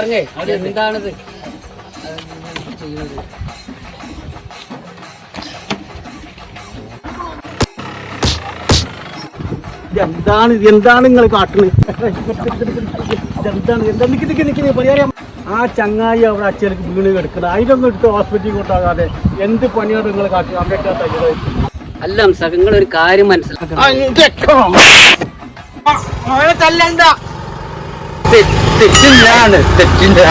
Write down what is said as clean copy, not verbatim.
ഇറങ്ങേ എന്താണിത് ചെയ്യുന്നത്? എന്താണ് നിങ്ങൾ കാട്ടുന്നത്? എന്താണ് പരിഹാരം? ആ ചങ്ങായി അവിടെ അച്ഛനക്ക് വീണ് കിടക്കുന്നത്, അതിനൊന്നും എടുത്ത് ഹോസ്പിറ്റലിൽ കൊണ്ടാകാതെ എന്ത് പണിയാണ് നിങ്ങൾ കാട്ടുക? അല്ല നിങ്ങളൊരു കാര്യം മനസ്സിലാക്കണം. തെറ്റിന്റെ